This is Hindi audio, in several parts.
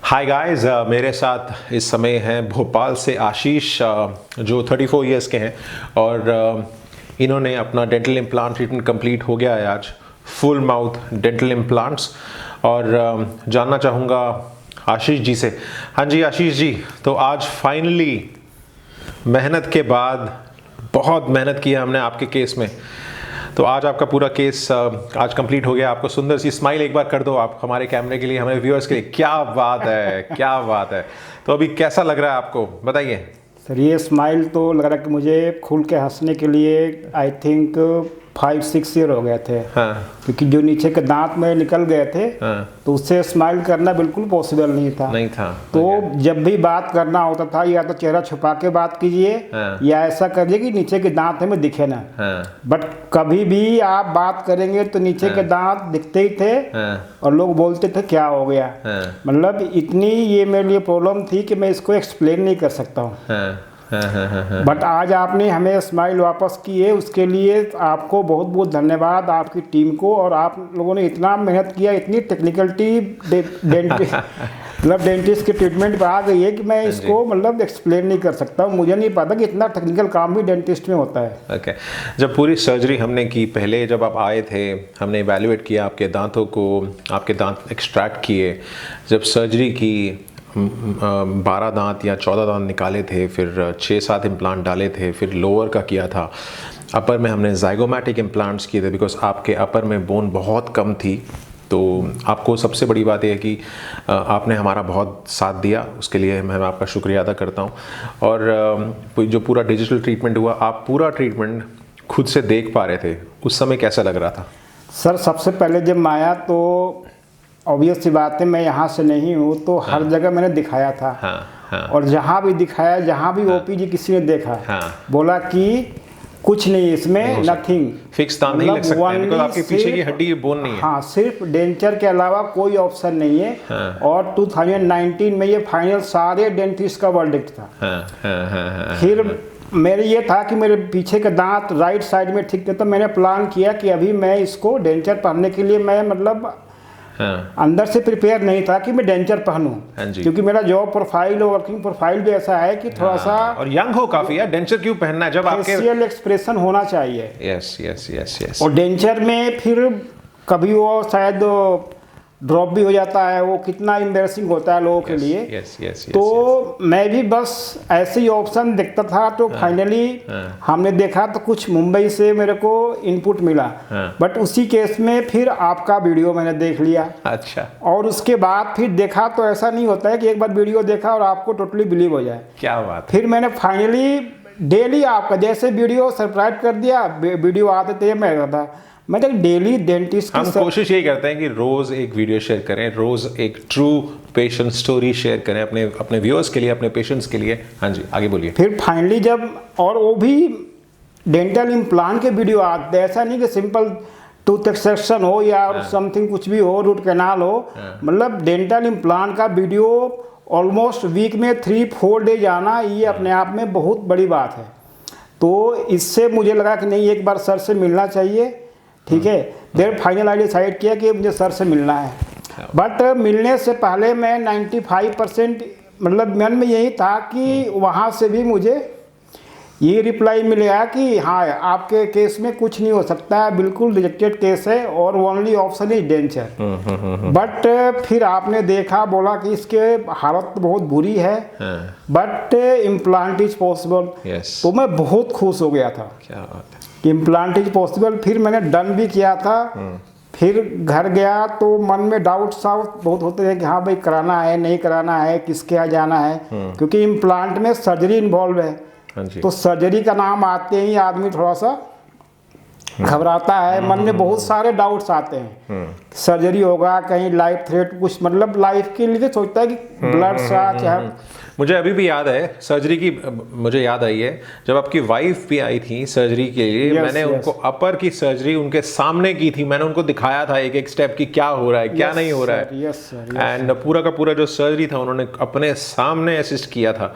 हाय गाइस, मेरे साथ इस समय हैं भोपाल से आशीष, जो 34 इयर्स के हैं और इन्होंने अपना डेंटल इम्प्लांट ट्रीटमेंट कंप्लीट हो गया है आज, फुल माउथ डेंटल इम्प्लांट्स। और जानना चाहूँगा आशीष जी से। हाँ जी आशीष जी, तो आज फाइनली मेहनत के बाद, बहुत मेहनत की है हमने आपके केस में, तो आज आपका पूरा केस आज कंप्लीट हो गया। आपको सुंदर सी स्माइल एक बार कर दो आप हमारे कैमरे के लिए, हमारे व्यूअर्स के लिए। क्या बात है, क्या बात है। तो अभी कैसा लग रहा है आपको, बताइए। सर ये स्माइल तो लग रहा है कि मुझे खुल के हंसने के लिए आई थिंक 5-6 ईयर हो गए थे। हाँ। क्योंकि जो नीचे के दांत में निकल गए थे, हाँ। तो उससे स्माइल करना बिल्कुल पॉसिबल नहीं था। तो जब भी बात करना होता था, या तो चेहरा छुपा के बात कीजिए, हाँ। या ऐसा करिए कि नीचे के दांत हमें दिखे ना। हाँ। बट कभी भी आप बात करेंगे तो नीचे के दांत दिखते ही थे। और लोग बोलते थे क्या हो गया। मतलब इतनी ये मेरे लिए प्रॉब्लम थी कि मैं इसको एक्सप्लेन नहीं कर सकता हूँ। बट आज आपने हमें स्माइल वापस की है, उसके लिए आपको बहुत बहुत धन्यवाद, आपकी टीम को। और आप लोगों ने इतना मेहनत किया, इतनी टेक्निकलिटी मतलब डेंटिस्ट की ट्रीटमेंट पर आ गई है कि मैं इसको मतलब एक्सप्लेन नहीं कर सकता हूँ। मुझे नहीं पता कि इतना टेक्निकल काम भी डेंटिस्ट में होता है। ओके। जब पूरी सर्जरी हमने की, पहले जब आप आए थे, हमने इवैल्यूएट किया आपके दांतों को, आपके दांत एक्सट्रैक्ट किए। जब सर्जरी की 12 दांत या 14 दांत निकाले थे, फिर 6-7 इम्प्लांट डाले थे, फिर लोअर का किया था, अपर में हमने ज़ाइगोमैटिक इम्प्लांट्स किए थे बिकॉज आपके अपर में बोन बहुत कम थी। तो आपको सबसे बड़ी बात यह है कि आपने हमारा बहुत साथ दिया, उसके लिए मैं आपका शुक्रिया अदा करता हूँ। और जो पूरा डिजिटल ट्रीटमेंट हुआ, आप पूरा ट्रीटमेंट खुद से देख पा रहे थे, उस समय कैसा लग रहा था? सर सबसे पहले जब मैं आया तो ऑब्वियस सी बात है, मैं यहाँ से नहीं हूँ, तो हर जगह मैंने दिखाया था। हाँ। और जहाँ भी दिखाया, जहाँ भी ओपीडी किसी ने देखा, बोला कि कुछ नहीं इसमें, नथिंग, फिक्स दांत नहीं लग सकते हैं बिकॉज़ आपके पीछे की हड्डी बोन नहीं है। हाँ, सिर्फ डेंचर के अलावा कोई ऑप्शन नहीं है। और 2019 में ये फाइनल सारे डेंटिस्ट का वर्डिक्ट था। फिर मेरे ये था कि मेरे पीछे के दांत राइट साइड में ठीक थे, तो मैंने प्लान किया कि अभी मैं इसको डेंचर पहनने के लिए मैं मतलब अंदर से प्रिपेयर नहीं था कि मैं डेंचर पहनूं। क्योंकि मेरा जॉब प्रोफाइल और वर्किंग प्रोफाइल भी ऐसा है कि थोड़ा सा, और यंग हो काफी है, डेंचर क्यों पहनना है जब आपके फेशियल एक्सप्रेशन होना चाहिए। यस। और डेंचर में फिर कभी वो शायद ड्रॉप भी हो जाता है, वो कितना एम्बैरेसिंग होता है लोगों के लिए। तो मैं भी बस ऐसे ही ऑप्शन देखता था। तो फाइनली हमने देखा तो कुछ मुंबई से मेरे को इनपुट मिला। बट उसी केस में फिर आपका वीडियो मैंने देख लिया। अच्छा। और उसके बाद फिर देखा तो ऐसा नहीं होता है कि एक बार वीडियो देखा और आपको टोटली बिलीव हो जाए। क्या बात। फिर मैंने फाइनली डेली आपका जैसे वीडियो सब्सक्राइब कर दिया, वीडियो आते थे मैं था, मैं तक डेली डेंटिस्ट हम कोशिश यही करते हैं कि रोज एक वीडियो शेयर करें, रोज एक ट्रू पेशेंट स्टोरी शेयर करें अपने व्यूअर्स के लिए, अपने पेशेंट्स के लिए। हाँ जी, आगे बोलिए। फिर फाइनली जब, और वो भी डेंटल इम्प्लांट के वीडियो आते हैं, ऐसा नहीं कि सिंपल टूथ एक्सट्रैक्शन हो या समथिंग कुछ भी हो, रूट कैनाल हो, मतलब डेंटल इम्प्लांट का वीडियो ऑलमोस्ट वीक में 3-4 डेज आना, ये अपने आप में बहुत बड़ी बात है। तो इससे मुझे लगा कि नहीं, एक बार सर से मिलना चाहिए। ठीक है, देर फाइनल आई डिसाइड किया कि मुझे सर से मिलना है। बट मिलने से पहले मैं 95% मतलब मन में यही था कि वहाँ से भी मुझे ये रिप्लाई मिलेगा कि हाँ आपके केस में कुछ नहीं हो सकता है, बिल्कुल रिजेक्टेड केस है और only option is denture. But फिर आपने देखा, बोला कि इसके हालत बहुत बुरी है, बट इम्प्लांट इज पॉसिबल। तो मैं बहुत खुश हो गया था। क्या बात है। Implant is possible. फिर मैंने डन भी किया था। फिर घर गया तो मन में डाउट सा बहुत होते हैं कि हाँ भाई कराना है नहीं कराना है, किसके यहाँ जाना है, क्योंकि इम्प्लांट में सर्जरी इन्वॉल्व है। तो सर्जरी का नाम आते ही आदमी थोड़ा सा घबराता है, मन में बहुत सारे डाउट्स आते हैं। सर्जरी होगा, कहीं लाइफ थ्रेट, कुछ मतलब लाइफ के लिए सोचता है कि ब्लड सा चाहे। मुझे अभी भी याद है सर्जरी की, मुझे याद आई है जब आपकी वाइफ भी आई थी सर्जरी के लिए। मैंने उनको अपर की सर्जरी उनके सामने की थी, मैंने उनको दिखाया था एक एक स्टेप की क्या हो रहा है, क्या नहीं हो रहा है। एंड पूरा का पूरा जो सर्जरी था उन्होंने अपने सामने असिस्ट किया था।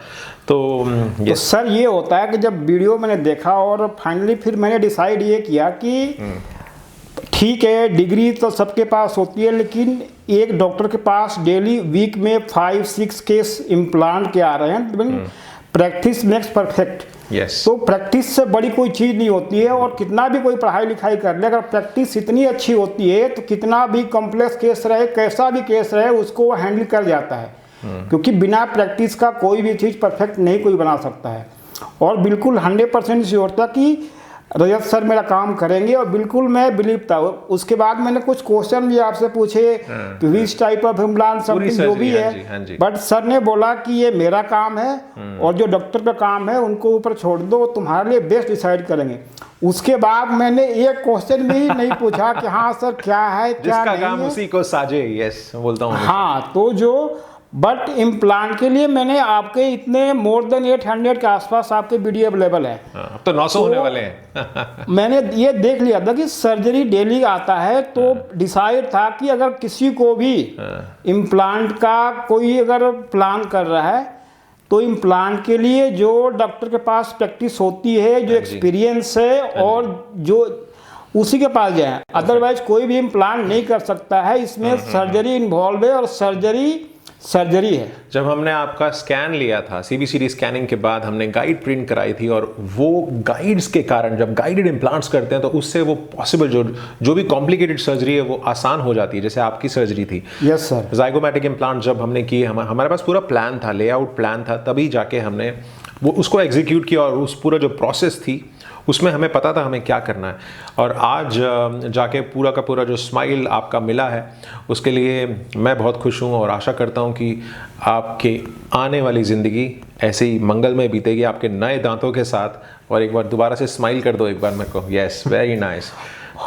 तो सर ये होता है कि जब वीडियो मैंने देखा और फाइनली फिर मैंने डिसाइड ये किया कि ठीक है, डिग्री तो सबके पास होती है, लेकिन एक डॉक्टर के पास डेली वीक में 5-6 केस इम्प्लांट के आ रहे हैं। Practice makes perfect. यस। तो प्रैक्टिस से बड़ी कोई चीज़ नहीं होती है, और कितना भी कोई पढ़ाई लिखाई कर ले, अगर प्रैक्टिस इतनी अच्छी होती है तो कितना भी कॉम्प्लेक्स केस रहे, कैसा भी केस रहे, उसको वो हैंडल कर जाता है। क्योंकि बिना प्रैक्टिस का कोई भी चीज़ परफेक्ट नहीं कोई बना सकता है। और बिल्कुल 100% श्योर था कि रजत सर मेरा काम करेंगे, और बिल्कुल मैं बिलीव था। उसके बाद मैंने कुछ क्वेश्चन भी आपसे पूछे कि which type of implant something जो भी है, बट सर ने बोला कि ये मेरा काम है और जो डॉक्टर का काम है उनको ऊपर छोड़ दो, तुम्हारे लिए बेस्ट डिसाइड करेंगे। उसके बाद मैंने एक क्वेश्चन भी नहीं पूछा कि हाँ सर क्या है क्या नहीं काम है। उसी को साजे। यस बोलता हूँ। हाँ, तो जो बट इम्प्लांट के लिए मैंने आपके इतने मोर देन 800 के आसपास आपके वीडियो अवेलेबल है। अब तो 900 होने वाले हैं। मैंने ये देख लिया था कि सर्जरी डेली आता है, तो डिसाइड था कि अगर किसी को भी इम्प्लांट का कोई अगर प्लान कर रहा है तो इम्प्लांट के लिए जो डॉक्टर के पास प्रैक्टिस होती है, जो एक्सपीरियंस है, और जो उसी के पास जाए। अदरवाइज कोई भी इम्प्लांट नहीं कर सकता है। इसमें सर्जरी इन्वॉल्व है, और सर्जरी है। जब हमने आपका स्कैन लिया था, सीबीसीटी स्कैनिंग के बाद हमने गाइड प्रिंट कराई थी, और वो गाइड्स के कारण जब गाइडेड इम्प्लांट्स करते हैं तो उससे वो पॉसिबल जो भी कॉम्प्लिकेटेड सर्जरी है वो आसान हो जाती है, जैसे आपकी सर्जरी थी। Yes sir. ज़ाइगोमैटिक इम्प्लांट जब हमने किए, हमारे पास पूरा प्लान था, लेआउट प्लान था, तभी जाके हमने वो उसको एग्जीक्यूट किया, और उस पूरा जो प्रोसेस थी उसमें हमें पता था हमें क्या करना है। और आज जाके पूरा का पूरा जो स्माइल आपका मिला है उसके लिए मैं बहुत खुश हूँ, और आशा करता हूँ कि आपके आने वाली ज़िंदगी ऐसे ही मंगलमय बीतेगी आपके नए दांतों के साथ। और एक बार दोबारा से स्माइल कर दो एक बार मेरे को। Yes, very nice.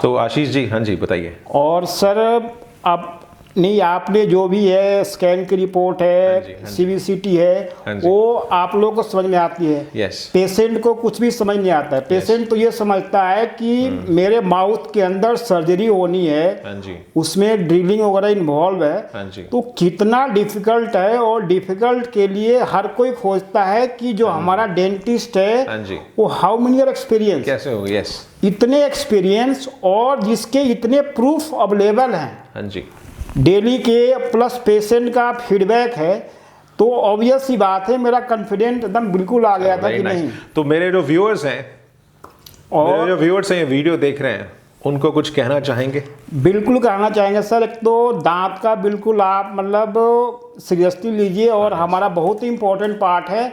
तो आशीष जी, हाँ जी बताइए। और सर आप नहीं, आपने जो भी है स्कैन की रिपोर्ट है, सीबीसीटी है, वो आप लोगों को समझ में आती है। यस। पेशेंट को कुछ भी समझ नहीं आता है। पेशेंट तो ये समझता है कि मेरे माउथ के अंदर सर्जरी होनी है, उसमें ड्रिलिंग वगैरह इन्वॉल्व है, तो कितना डिफिकल्ट है। और डिफिकल्ट के लिए हर कोई खोजता है कि जो हमारा डेंटिस्ट है वो हाउ मेनी ईयर एक्सपीरियंस, कैसे हो। यस। इतने एक्सपीरियंस और जिसके इतने प्रूफ अवेलेबल हैं, हाँ जी, डेली के, प्लस पेशेंट का फीडबैक है, तो ऑब्वियस सी बात है मेरा कॉन्फिडेंट एकदम बिल्कुल आ गया था कि नहीं। तो मेरे जो व्यूअर्स हैं, ये वीडियो देख रहे हैं, उनको कुछ कहना चाहेंगे? बिल्कुल कहना चाहेंगे सर। एक तो दांत का बिल्कुल आप मतलब सीरियसली लीजिए, और हमारा बहुत ही इंपॉर्टेंट पार्ट है,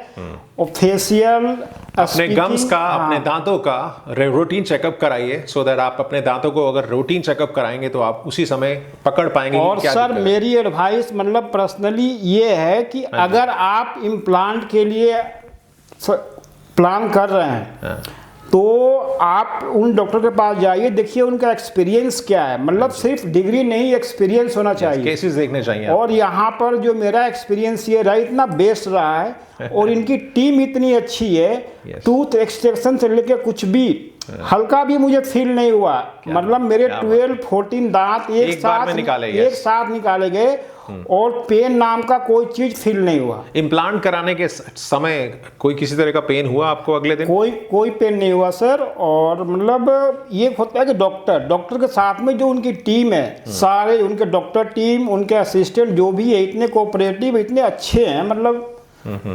और फेशियल अपने गम्स का, अपने दांतों का रूटीन चेकअप कराइए, सो दैट आप अपने दांतों को अगर रूटीन चेकअप कराएंगे तो आप उसी समय पकड़ पाएंगे। और सर मेरी एडवाइस मतलब पर्सनली ये है कि अगर आप इम्प्लांट के लिए प्लान कर रहे हैं तो आप उन डॉक्टर के पास जाइए, देखिए उनका एक्सपीरियंस क्या है। मतलब सिर्फ डिग्री नहीं, एक्सपीरियंस होना चाहिए, केसेस देखने चाहिए। और यहाँ पर जो मेरा एक्सपीरियंस ये रहा, इतना बेस्ट रहा है, और इनकी टीम इतनी अच्छी है। टूथ एक्सट्रैक्शन से लेकर कुछ भी हल्का भी मुझे फील नहीं हुआ। मतलब मेरे 12-14 दांत एक साथ निकाले गए, और पेन नाम का कोई चीज फील नहीं हुआ। इम्प्लांट कराने के समय कोई किसी तरह का पेन हुआ आपको अगले दिन? कोई पेन नहीं हुआ सर। और मतलब ये होता है कि डॉक्टर के साथ में जो उनकी टीम है, सारे उनके डॉक्टर टीम, उनके असिस्टेंट जो भी है, इतने कोऑपरेटिव, इतने अच्छे हैं। मतलब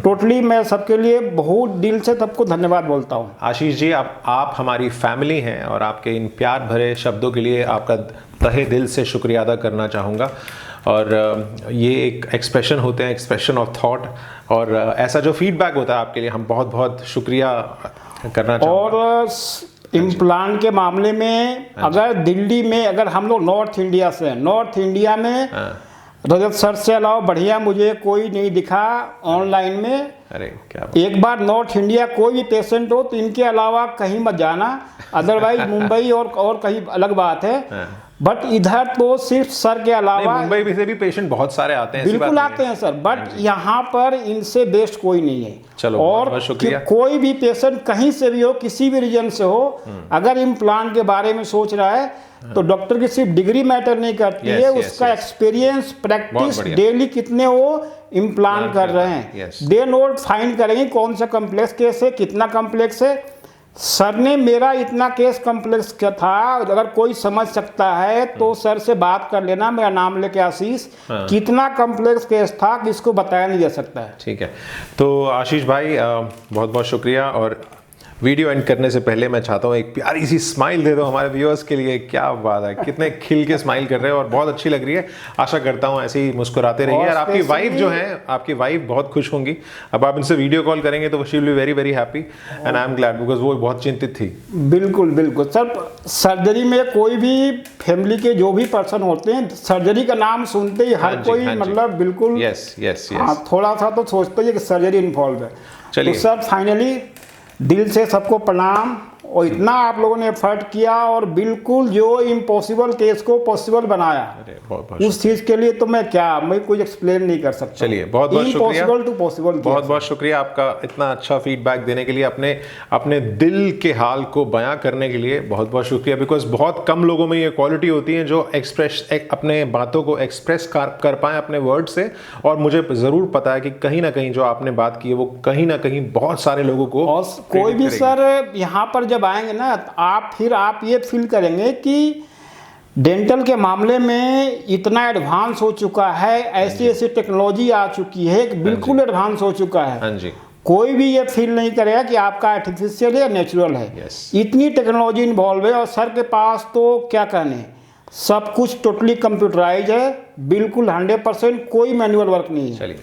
टोटली मैं सबके लिए बहुत दिल से सबको धन्यवाद बोलता हूँ। आशीष जी, आप हमारी फैमिली हैं, और आपके इन प्यार भरे शब्दों के लिए आपका तहे दिल से शुक्रिया अदा करना चाहूँगा। और ये एक एक्सप्रेशन होते हैं, एक्सप्रेशन ऑफ थॉट, और ऐसा जो फीडबैक होता है आपके लिए हम बहुत बहुत शुक्रिया करना चाहूँगा। और इम्प्लांट के मामले में अगर दिल्ली में, अगर हम लोग नॉर्थ इंडिया से, नॉर्थ इंडिया में रजत सर से अलावा बढ़िया मुझे कोई नहीं दिखा ऑनलाइन में। अरे क्या एक बार नॉर्थ इंडिया कोई भी पेशेंट हो तो इनके अलावा कहीं मत जाना, अदरवाइज मुंबई और कहीं अलग बात है। बट इधर तो सिर्फ सर के अलावा मुंबई से भी पेशेंट बहुत सारे आते हैं। बिल्कुल आते हैं सर, बट यहाँ पर इनसे बेस्ट कोई नहीं है। चलो, और बहुत शुक्रिया। कोई भी पेशेंट कहीं से भी हो, किसी भी रीजन से हो, अगर इम्प्लांट के बारे में सोच रहा है तो डॉक्टर की सिर्फ डिग्री मैटर नहीं करती है, उसका एक्सपीरियंस, प्रैक्टिस, डेली कितने वो इम्प्लांट कर रहे हैं, दे नोट फाइंड करेंगे कौन सा कॉम्प्लेक्स केस है, कितना कॉम्प्लेक्स है। सर ने मेरा इतना केस कॉम्प्लेक्स क्या था, अगर कोई समझ सकता है तो सर से बात कर लेना, मेरा नाम लेके आशीष। कितना कॉम्प्लेक्स केस था कि इसको बताया नहीं जा सकता है। ठीक है, तो आशीष भाई बहुत बहुत शुक्रिया। और वीडियो एंड करने से पहले मैं चाहता हूँ एक प्यारी सी स्माइल दे दो हमारे व्यूअर्स के लिए। क्या बात है, कितने खिल के स्माइल कर रहे हो और बहुत अच्छी लग रही है। आशा करता हूँ ऐसे ही मुस्कुराते रहिए। और आपकी वाइफ जो है, आपकी वाइफ बहुत खुश होंगी। अब आप इनसे वीडियो कॉल करेंगे तो she will be very very happy and I am glad, because वो बहुत चिंतित थी। बिल्कुल बिल्कुल सर, सर्जरी में कोई भी फैमिली के जो भी पर्सन होते हैं, सर्जरी का नाम सुनते ही हर कोई मतलब बिल्कुल यस यस यस थोड़ा सा तो सोचते ही कि सर्जरी इन्वॉल्व है। चलिए तो सर फाइनली दिल से सबको प्रणाम, और इतना आप लोगों ने एफर्ट किया और बिल्कुल जो इम्पॉसिबल केस को पॉसिबल बनाया, उस चीज के लिए तो मैं कुछ एक्सप्लेन नहीं कर सकता। चलिए बहुत बहुत शुक्रिया, इम्पॉसिबल टू पॉसिबल। बहुत बहुत शुक्रिया आपका इतना अच्छा फीडबैक देने के लिए, अपने दिल के हाल को बयां करने के लिए बहुत बहुत शुक्रिया। बिकॉज बहुत कम लोगों में ये क्वालिटी होती है जो अपने बातों को एक्सप्रेस कर पाए अपने वर्ड से। और मुझे ज़रूर पता है कि कहीं ना कहीं जो आपने बात की है वो कहीं ना कहीं बहुत सारे लोगों को, और कोई भी सर यहाँ पर जब आएंगे ना, आप ये फील करेंगे कि डेंटल के मामले में इतना एडवांस हो चुका है, ऐसी टेक्नोलॉजी आ चुकी है, बिल्कुल एडवांस हो चुका है। हाँ जी, कोई भी ये फील नहीं करेगा कि आपका आर्टिफिशियल है या नेचुरल है। इतनी टेक्नोलॉजी इन्वॉल्व है। और सर के पास तो क्या कहने, सब कुछ टोटली कंप्यूटराइज है, बिल्कुल 100%, कोई मैनुअल वर्क नहीं है। चलिए